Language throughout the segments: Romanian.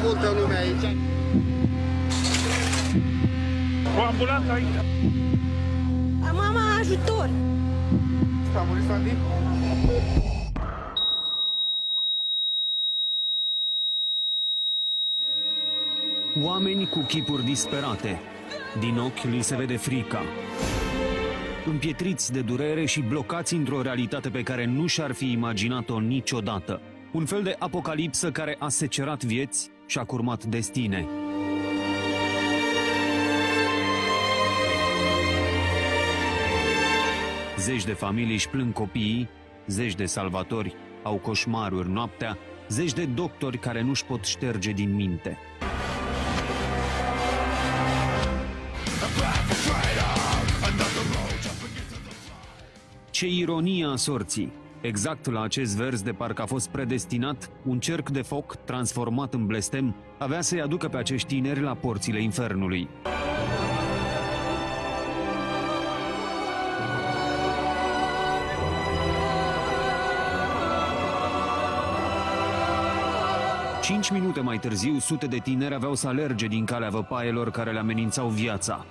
multă lume aici. O ambulanță aici. Mama, ajutor! A murit Sandy? Oameni cu chipuri disperate. Din ochi li se vede frica. Împietriți de durere și blocați într-o realitate pe care nu și-ar fi imaginat-o niciodată. Un fel de apocalipsă care a secerat vieți și a curmat destine. Zeci de familii își plâng copiii, zeci de salvatori au coșmaruri noaptea, zeci de doctori care nu-și pot șterge din minte. Ce ironie a sorții! Exact la acest vers, de parcă a fost predestinat, un cerc de foc, transformat în blestem, avea să-i aducă pe acești tineri la porțile infernului. Cinci minute mai târziu, sute de tineri aveau să alerge din calea văpaielor care le amenințau viața.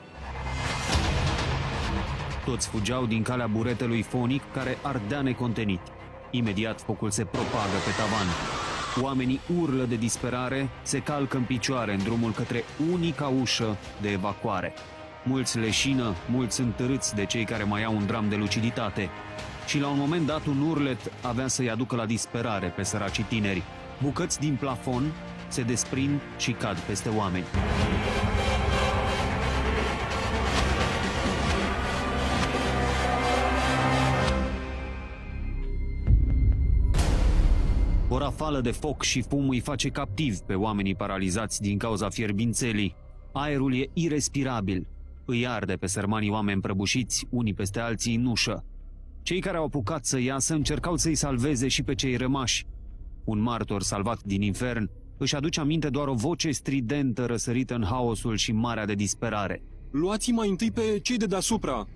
Toți fugeau din calea buretelui fonic care ardea necontenit. Imediat focul se propagă pe tavan. Oamenii urlă de disperare, se calcă în picioare în drumul către unica ușă de evacuare. Mulți leșină, mulți sunt târâți de cei care mai au un dram de luciditate. Și la un moment dat un urlet avea să-i aducă la disperare pe săracii tineri. Bucăți din plafon se desprind și cad peste oameni. O rafală de foc și fum îi face captiv pe oamenii paralizați din cauza fierbințelii. Aerul e irespirabil. Îi arde pe sărmanii oameni prăbușiți, unii peste alții în ușă. Cei care au apucat să iasă încercau să-i salveze și pe cei rămași. Un martor salvat din infern își aduce aminte doar o voce stridentă răsărită în haosul și marea de disperare. Luați-i mai întâi pe cei de deasupra!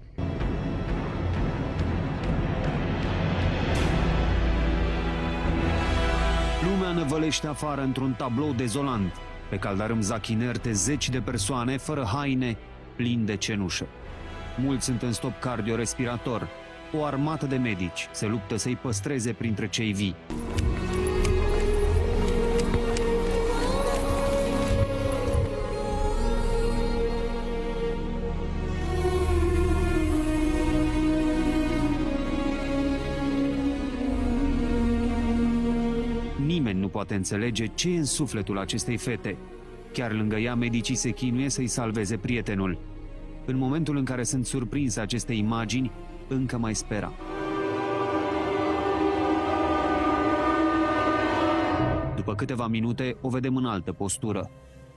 Lumea năvălește afară într-un tablou dezolant. Pe caldarâm zac inerte zeci de persoane, fără haine, plini de cenușă. Mulți sunt în stop cardiorespirator. O armată de medici se luptă să-i păstreze printre cei vii. Nimeni nu poate înțelege ce e în sufletul acestei fete. Chiar lângă ea, medicii se chinuie să-i salveze prietenul. În momentul în care sunt surprinse aceste imagini, încă mai spera. După câteva minute, o vedem în altă postură.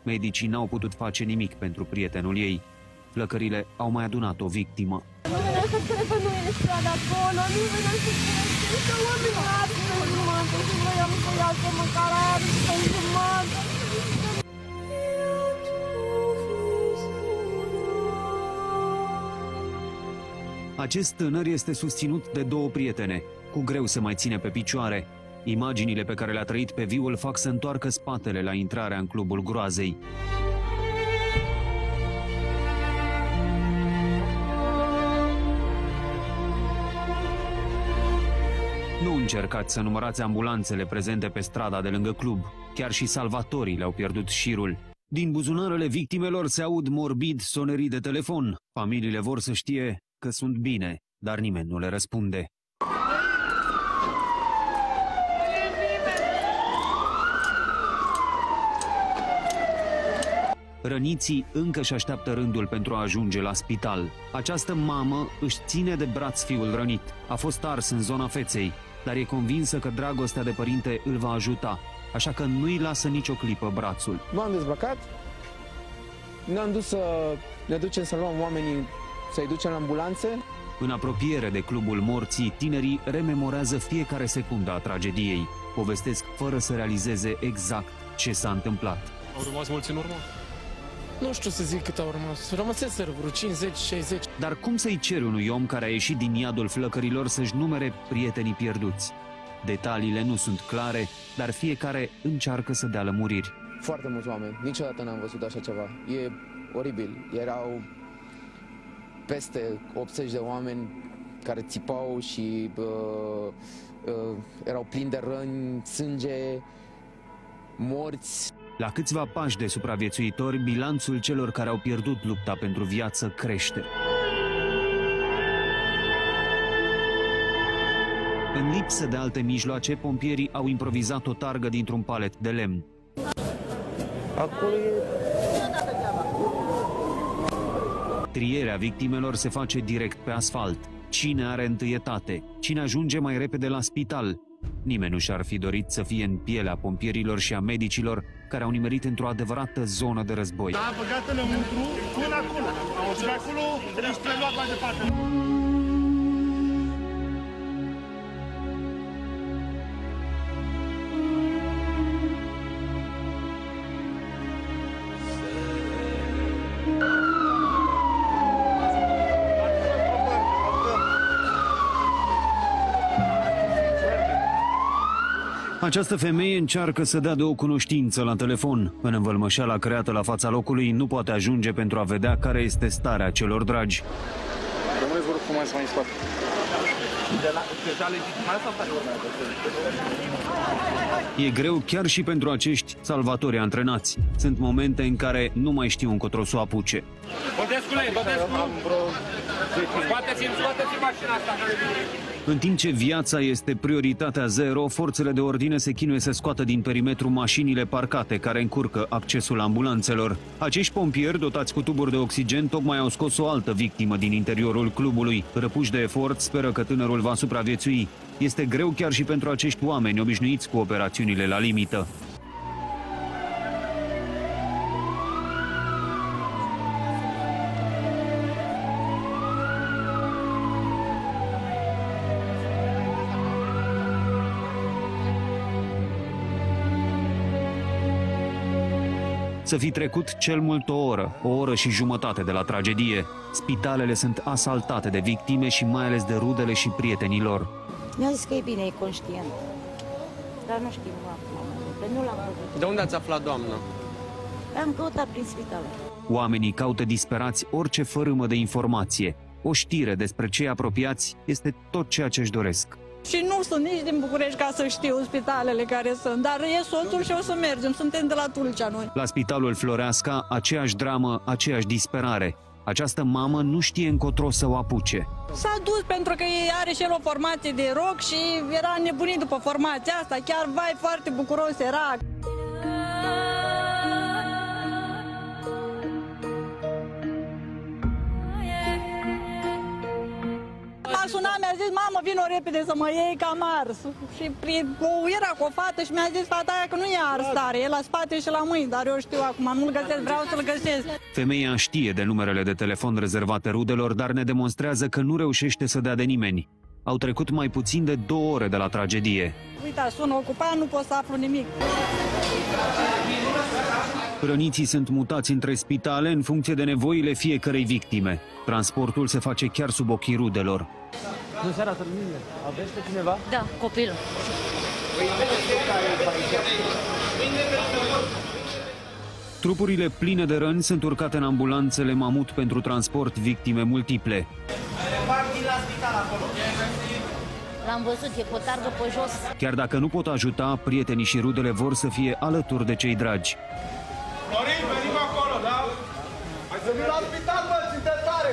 Medicii n-au putut face nimic pentru prietenul ei. Flăcările au mai adunat o victimă. Acest tânăr este susținut de două prietene. Cu greu se mai ține pe picioare. Imaginile pe care le-a trăit pe viu îl fac să întoarcă spatele la intrarea în clubul groazei. Nu încercați să numărați ambulanțele prezente pe strada de lângă club. Chiar și salvatorii le-au pierdut șirul. Din buzunarele victimelor se aud morbid sonerii de telefon. Familiile vor să știe că sunt bine, dar nimeni nu le răspunde. Răniții încă își așteaptă rândul pentru a ajunge la spital. Această mamă își ține de braț fiul rănit. A fost ars în zona feței, dar e convinsă că dragostea de părinte îl va ajuta, așa că nu-i lasă nicio clipă brațul. M-am dezbrăcat, ne-am dus să ne ducem să luăm oamenii, să-i ducem la ambulanțe. În apropiere de clubul morții, tinerii rememorează fiecare secundă a tragediei. Povestesc fără să realizeze exact ce s-a întâmplat. Au rămas mulți în urmă? Nu știu să zic cât au rămas. Rămăseseră vreo 50, 60. Dar cum să-i ceri unui om care a ieșit din iadul flăcărilor să-și numere prietenii pierduți? Detaliile nu sunt clare, dar fiecare încearcă să dea lămuriri. Foarte mulți oameni. Niciodată n-am văzut așa ceva. E oribil. Erau peste 80 de oameni care țipau și erau plini de răni, sânge, morți. La câțiva pași de supraviețuitori, bilanțul celor care au pierdut lupta pentru viață crește. În lipsă de alte mijloace, pompierii au improvizat o targă dintr-un palet de lemn. Acolo e... Trierea victimelor se face direct pe asfalt. Cine are întâietate? Cine ajunge mai repede la spital? Nimeni nu și-ar fi dorit să fie în pielea pompierilor și a medicilor care au nimerit într-o adevărată zonă de război. Da, băgat înăuntru, până acolo. Și de acolo ești preluat mai departe. Această femeie încearcă să dea de o cunoștință la telefon. În învălmășeala creată la fața locului nu poate ajunge pentru a vedea care este starea celor dragi. Rămâneți, vă rog, frumos mai în spate. E greu chiar și pentru acești salvatori antrenați. Sunt momente în care nu mai știu încotro să o apuce. Bătescule, scoateți mașina asta. În timp ce viața este prioritatea zero, forțele de ordine se chinuie să scoată din perimetru mașinile parcate care încurcă accesul ambulanțelor. Acești pompieri, dotați cu tuburi de oxigen, tocmai au scos o altă victimă din interiorul clubului. Răpuși de efort, speră că tânărul va supraviețui. Este greu chiar și pentru acești oameni obișnuiți cu operațiunile la limită. Să fi trecut cel mult o oră și jumătate de la tragedie. Spitalele sunt asaltate de victime și mai ales de rudele și prietenii lor. Mi-a zis că e bine, e conștient. Dar nu știm acum, nu l-am văzut. De unde ați aflat, doamnă? Am căutat prin spital. Oamenii caută disperați orice fărâmă de informație. O știre despre cei apropiați este tot ceea ce își doresc. Și nu sunt nici din București ca să știu spitalele care sunt, dar e soțul și o să mergem, suntem de la Tulcea noi. La spitalul Floreasca, aceeași dramă, aceeași disperare. Această mamă nu știe încotro să o apuce. S-a dus pentru că are și el o formație de rock și era nebunit după formația asta, chiar vai foarte bucuros era. M-a sunat, mi-a zis, mamă, vino repede să mă iei că am ars. Și era cu o fată și mi-a zis fata aia că nu e ars tare, e la spate și la mâini, dar eu știu acum, nu-l găsesc, vreau să-l găsesc. Femeia știe de numerele de telefon rezervate rudelor, dar ne demonstrează că nu reușește să dea de nimeni. Au trecut mai puțin de 2 ore de la tragedie. Uite, sună ocupat, nu pot să aflu nimic. Răniții sunt mutați între spitale în funcție de nevoile fiecărei victime. Transportul se face chiar sub ochii rudelor. Bună seara, Sărmine. Aveți pe cineva? Da, copilul. Trupurile pline de răni sunt urcate în ambulanțele Mamut pentru transport victime multiple. L-am văzut, e cu o targă pe jos. Chiar dacă nu pot ajuta, prietenii și rudele vor să fie alături de cei dragi. Florin, venim acolo, da? Hai să vin la spital, bă, sunteți tare!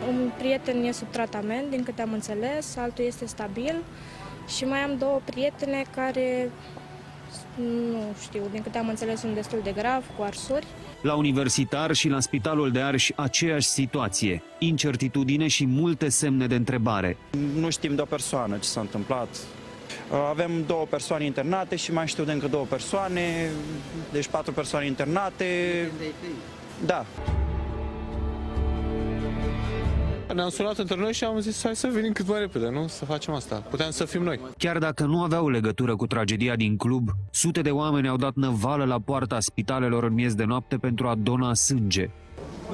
Un prieten e sub tratament, din câte am înțeles, altul este stabil și mai am 2 prietene care, nu știu, din câte am înțeles, sunt destul de grav, cu arsuri. La Universitar și la Spitalul de Arș aceeași situație, incertitudine și multe semne de întrebare. Nu știm de o persoană ce s-a întâmplat. Avem 2 persoane internate și mai știu de încă 2 persoane, deci 4 persoane internate. Da. Ne-am sunat între noi și am zis hai să venim cât mai repede, nu? Să facem asta. Puteam să fim noi. Chiar dacă nu aveau legătură cu tragedia din club, sute de oameni au dat năvală la poarta spitalelor în miez de noapte pentru a dona sânge.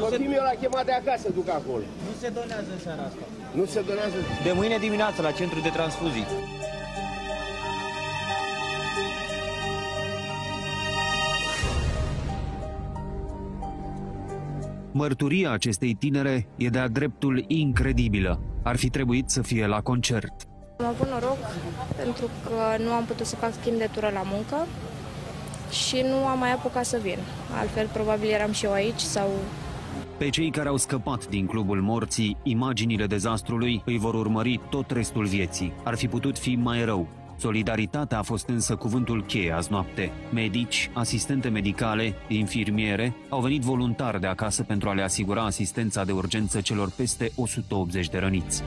Copilul meu l-a chemat de acasă, duc acolo. Nu se donează în seara asta. Nu se donează? De mâine dimineață la centru de transfuzii. Mărturia acestei tinere e de-a dreptul incredibilă. Ar fi trebuit să fie la concert. Am avut noroc pentru că nu am putut să fac schimb de tură la muncă și nu am mai apucat să vin. Altfel, probabil eram și eu aici sau... Pe cei care au scăpat din clubul morții, imaginile dezastrului îi vor urmări tot restul vieții. Ar fi putut fi mai rău. Solidaritatea a fost însă cuvântul cheie azi noapte. Medici, asistente medicale, infirmiere au venit voluntar de acasă pentru a le asigura asistența de urgență celor peste 180 de răniți.